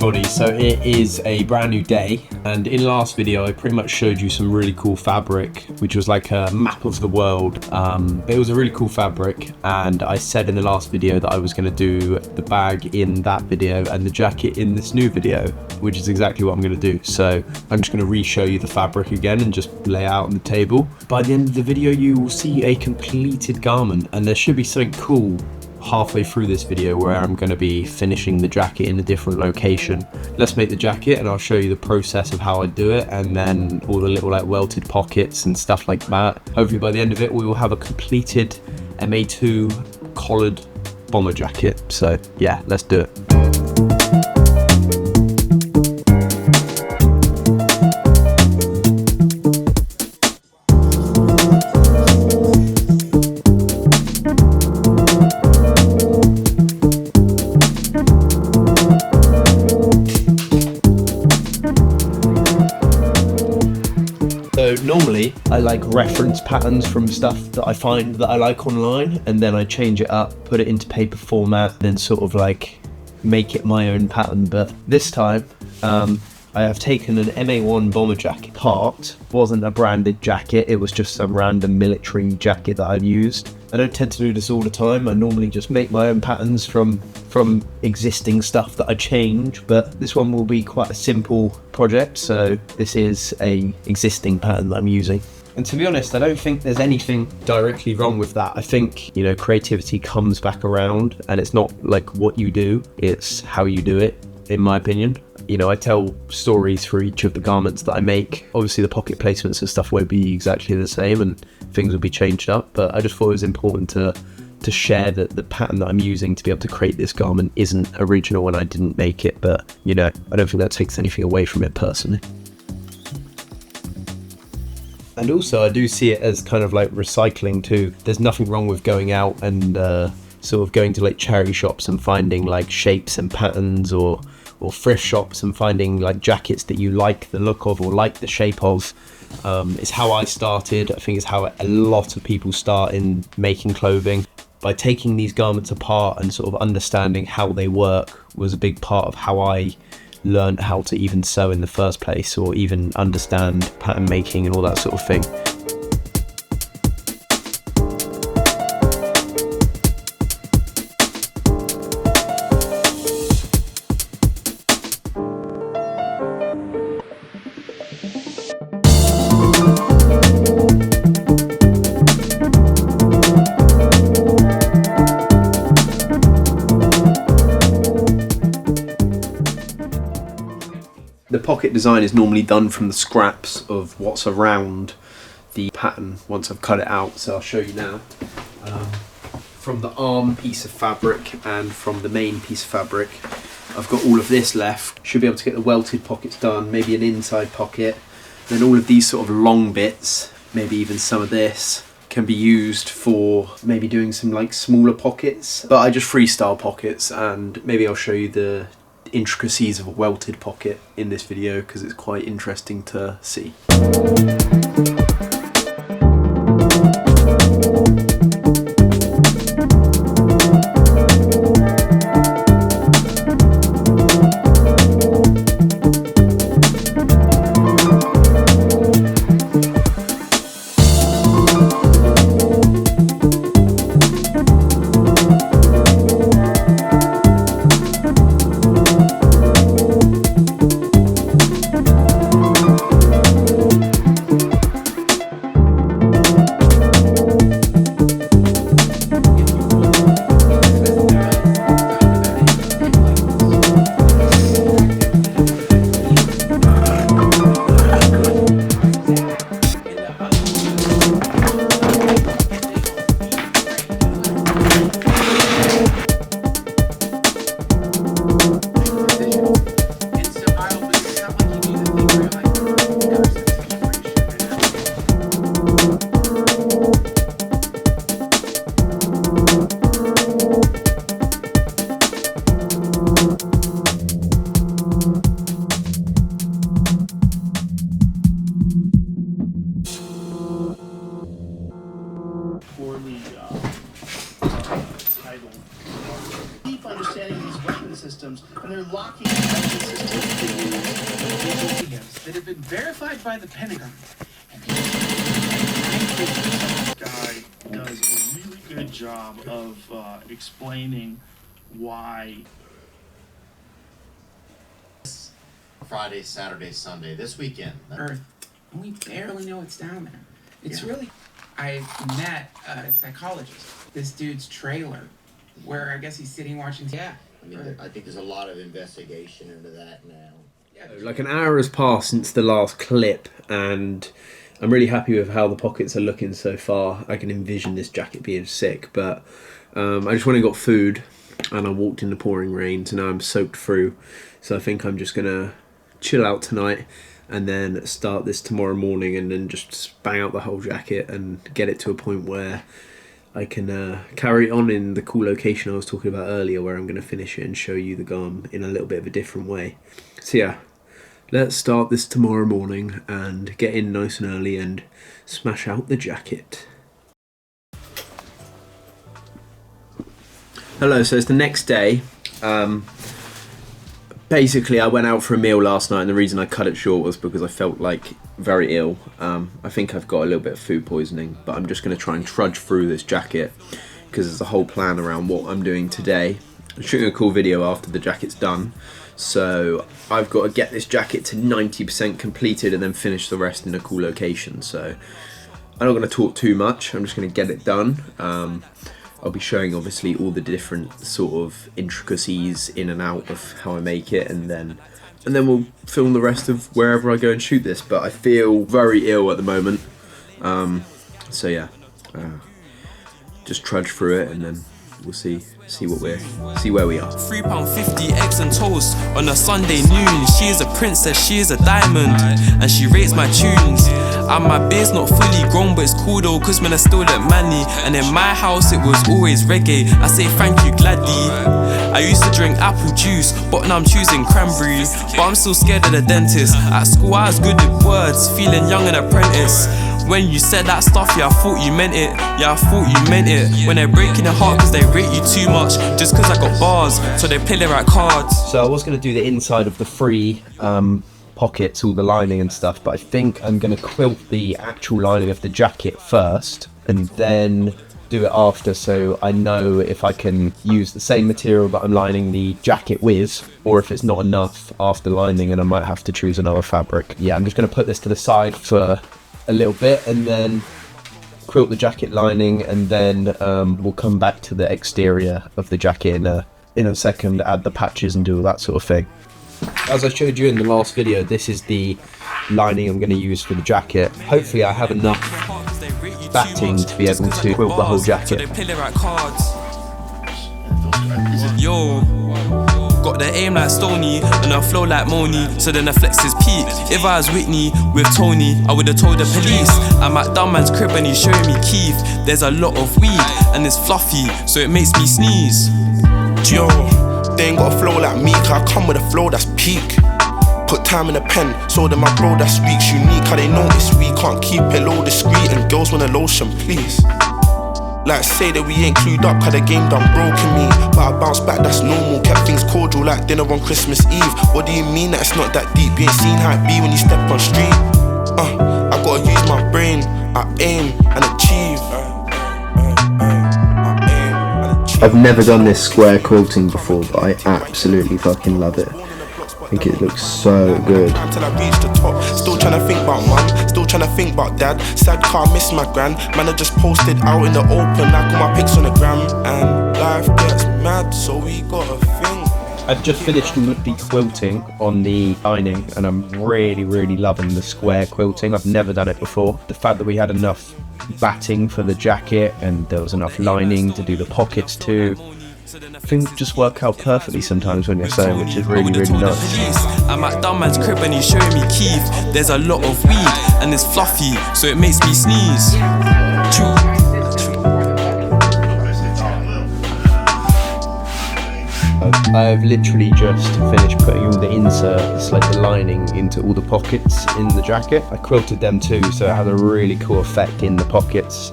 everybody, so it is a brand new day, and in last video I pretty much showed you some really cool fabric, which was like a map of the world. It was a really cool fabric, and I said in the last video that I was going to do the bag in that video and the jacket in this new video, which is exactly what I'm going to do. So I'm just going to re-show you the fabric again and just lay out on the table. By the end of the video you will see a completed garment, and there should be something cool halfway through this video where I'm going to be finishing the jacket in a different location. Let's make the jacket and I'll show you the process of how I do it, and then all the little like welted pockets and stuff like that. Hopefully by the end of it we will have a completed MA2 collared bomber jacket. So yeah, let's do it. So normally I like reference patterns from stuff that I find that I like online, and then I change it up, put it into paper format, then sort of like make it my own pattern. But this time I have taken an MA1 bomber jacket part. It wasn't a branded jacket, it was just some random military jacket that I've used. I don't tend to do this all the time. I normally just make my own patterns from existing stuff that I change, but this one will be quite a simple project, so this is a existing pattern that I'm using. And to be honest, I don't think there's anything directly wrong with that. I think, you know, creativity comes back around, and it's not like what you do, it's how you do it, in my opinion. You know, I tell stories for each of the garments that I make. Obviously the pocket placements and stuff won't be exactly the same and things will be changed up, but I just thought it was important to share that the pattern that I'm using to be able to create this garment isn't original and I didn't make it, but you know, I don't think that takes anything away from it personally. And also I do see it as kind of like recycling too. There's nothing wrong with going out and sort of going to like charity shops and finding like shapes and patterns, or thrift shops and finding like jackets that you like the look of or like the shape of. It's how I started. I think it's how a lot of people start in making clothing. By taking these garments apart and sort of understanding how they work was a big part of how I learned how to even sew in the first place, or even understand pattern making and all that sort of thing. The pocket design is normally done from the scraps of what's around the pattern once I've cut it out, so I'll show you now. From the arm piece of fabric and from the main piece of fabric, I've got all of this left. Should be able to get the welted pockets done, maybe an inside pocket. Then all of these sort of long bits, maybe even some of this, can be used for maybe doing some like smaller pockets. But I just freestyle pockets, and maybe I'll show you the intricacies of a welted pocket in this video because it's quite interesting to see. deep understanding of these weapon systems, and they're locking weapon systems that have been verified by the Pentagon. This guy does a really good job of explaining why. Friday, Saturday, Sunday, this weekend. Earth, and we barely know it's down there. It's really. I met a psychologist. This dude's trailer, where I guess he's sitting watching. Yeah. I mean, I think there's a lot of investigation into that now. Yeah. Like an hour has passed since the last clip, and I'm really happy with how the pockets are looking so far. I can envision this jacket being sick, but I just went and got food, and I walked in the pouring rain, so now I'm soaked through. So I think I'm just gonna chill out tonight and then start this tomorrow morning, and then just bang out the whole jacket and get it to a point where I can carry it on in the cool location I was talking about earlier, where I'm going to finish it and show you the garm in a little bit of a different way. So yeah, let's start this tomorrow morning and get in nice and early and smash out the jacket. Hello, so it's the next day. Basically, I went out for a meal last night, and the reason I cut it short was because I felt like very ill. I think I've got a little bit of food poisoning, but I'm just going to try and trudge through this jacket because there's a whole plan around what I'm doing today. I'm shooting a cool video after the jacket's done, so I've got to get this jacket to 90% completed and then finish the rest in a cool location. So I'm not going to talk too much, I'm just going to get it done. I'll be showing obviously all the different sort of intricacies in and out of how I make it, and then we'll film the rest of wherever I go and shoot this. But I feel very ill at the moment, so yeah, just trudge through it and then we'll see where we are. £3.50 eggs and toast on a Sunday noon. She is a princess, she is a diamond, and she rates my tunes. And my beard's not fully grown, but it's cool though, cause man I still look manly. And in my house it was always reggae. I say thank you gladly. I used to drink apple juice, but now I'm choosing cranberry. But I'm still scared of the dentist. At school I was good with words, feeling young and apprentice. When you said that stuff, yeah, I thought you meant it. Yeah, I thought you meant it. When they're breaking your heart cause they rate you too much, just cause I got bars, so they play the right cards. So I was going to do the inside of the free pockets, all the lining and stuff, but I think I'm going to quilt the actual lining of the jacket first and then do it after, so I know if I can use the same material that I'm lining the jacket with, or if it's not enough after lining and I might have to choose another fabric. Yeah, I'm just going to put this to the side for a little bit and then quilt the jacket lining, and then we'll come back to the exterior of the jacket in a second, add the patches and do all that sort of thing. As I showed you in the last video, this is the lining I'm going to use for the jacket. Hopefully I have enough batting to be able to quilt the whole jacket. Yo, got the aim like Stoney and I flow like Moni, so then I flex his peak. If I was Whitney with Tony, I would've told the police. I'm at dumb man's crib and he's showing me Keith. There's a lot of weed and it's fluffy, so it makes me sneeze. Yo, they ain't got a flow like me, cause I come with a flow that's peak. Put time in a pen, so that my bro that speaks unique. How they notice we can't keep it low discreet, and girls want a lotion, please. Like say that we ain't clued up, cause the game done broken me. But I bounce back, that's normal, kept things cordial like dinner on Christmas Eve. What do you mean that it's not that deep? You ain't seen how it be when you step on street. I gotta use my brain, I aim and achieve. I've never done this square quilting before, but I absolutely fucking love it. I think it looks so good. Till I reach the top, still trying to think about mum, still trying to think about dad. Sad car, miss my gran. Man, I just posted out in the open, like all my pics on the gram. And life gets mad, so we gotta think. I've just finished the quilting on the lining, and I'm really loving the square quilting. I've never done it before. The fact that we had enough batting for the jacket and there was enough lining to do the pockets too, things just work out perfectly sometimes when you're sewing, which is really nice. I'm at dumb man's crib and he's showing me Keith. There's a lot of weed and it's fluffy, so it makes me sneeze. I've literally just finished putting all the inserts, like the lining, into all the pockets in the jacket. I quilted them too, so it has a really cool effect in the pockets.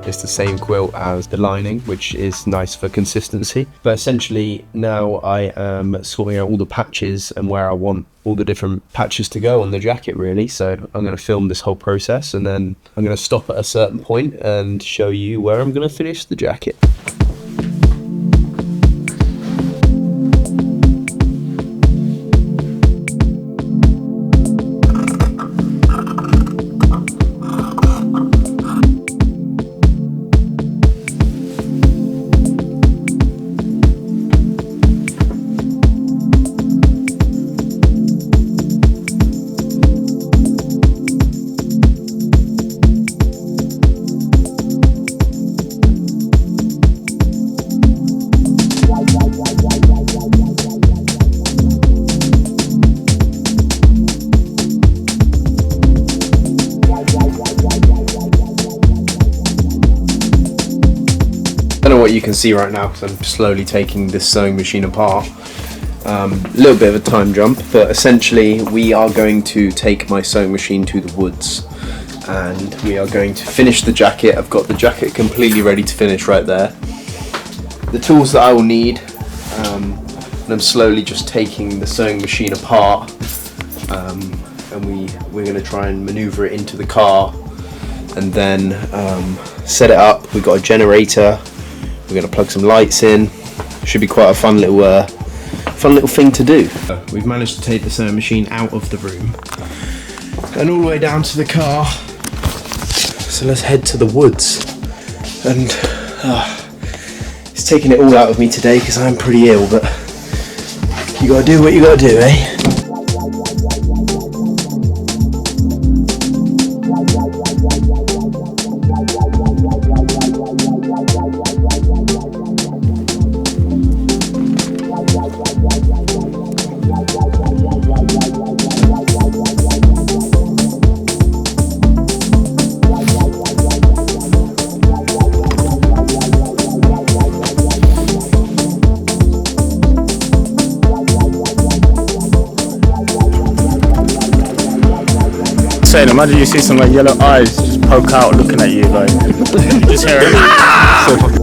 It's the same quilt as the lining, which is nice for consistency. But essentially now I am sorting out all the patches and where I want all the different patches to go on the jacket, really. So I'm going to film this whole process, and then I'm going to stop at a certain point and show you where I'm going to finish the jacket. I don't know what you can see right now because I'm slowly taking this sewing machine apart. A little bit of a time jump, but essentially we are going to take my sewing machine to the woods and we are going to finish the jacket. I've got the jacket completely ready to finish right there. The tools that I will need, and I'm slowly just taking the sewing machine apart, and we're going to try and maneuver it into the car and then set it up. We've got a generator. We're going to plug some lights in. Should be quite a fun little thing to do. We've managed to take the sewing machine out of the room and all the way down to the car. So let's head to the woods. And it's taking it all out of me today because I'm pretty ill, but you gotta do what you gotta do, eh? Saying, imagine you see some like yellow eyes just poke out looking at you, like you just hear it.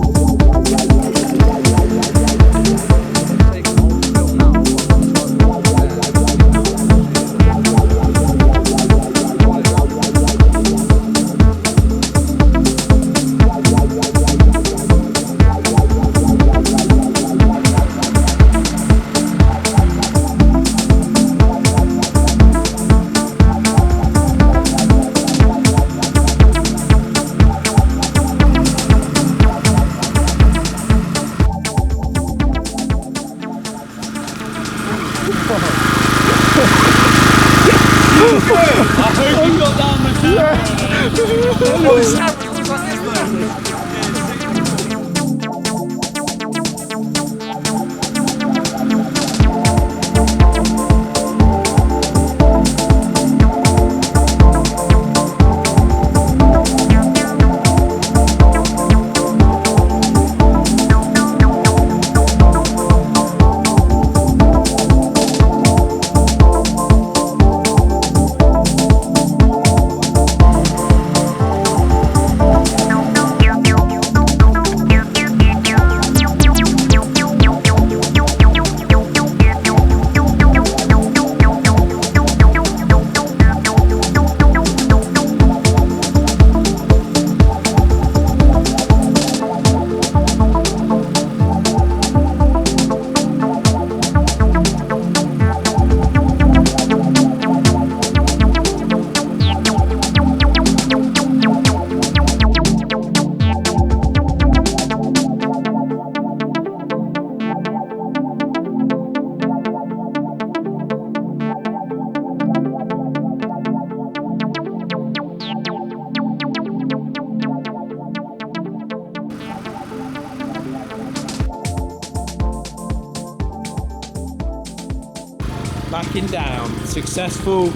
Backing down. Successful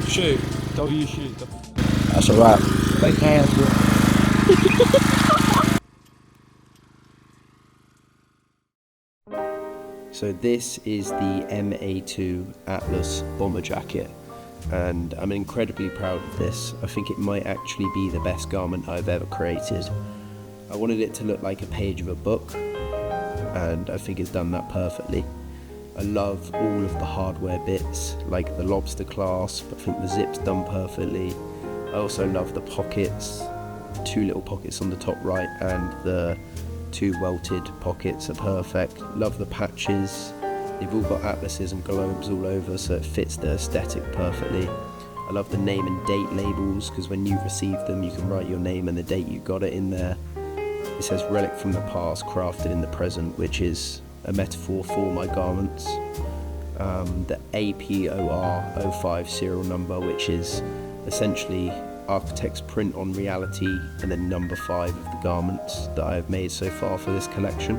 shoot. W shoot. That's alright. Big hands. So this is the MA2 Atlas bomber jacket, and I'm incredibly proud of this. I think it might actually be the best garment I've ever created. I wanted it to look like a page of a book, and I think it's done that perfectly. I love all of the hardware bits, like the lobster clasp. I think the zip's done perfectly. I also love the pockets, 2 little pockets on the top right, and the 2 welted pockets are perfect. Love the patches. They've all got atlases and globes all over, so it fits the aesthetic perfectly. I love the name and date labels, because when you receive them you can write your name and the date you got it in there. It says relic from the past, crafted in the present, which is a metaphor for my garments. The APOR 05 serial number, which is essentially architect's print on reality, and then number 5 of the garments that I have made so far for this collection.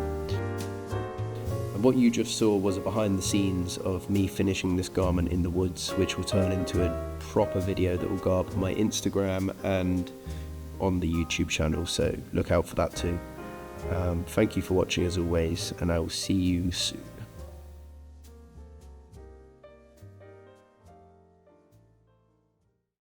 And what you just saw was a behind the scenes of me finishing this garment in the woods, which will turn into a proper video that will go up on my Instagram and on the YouTube channel, so look out for that too. Thank you for watching as always, and I will see you soon.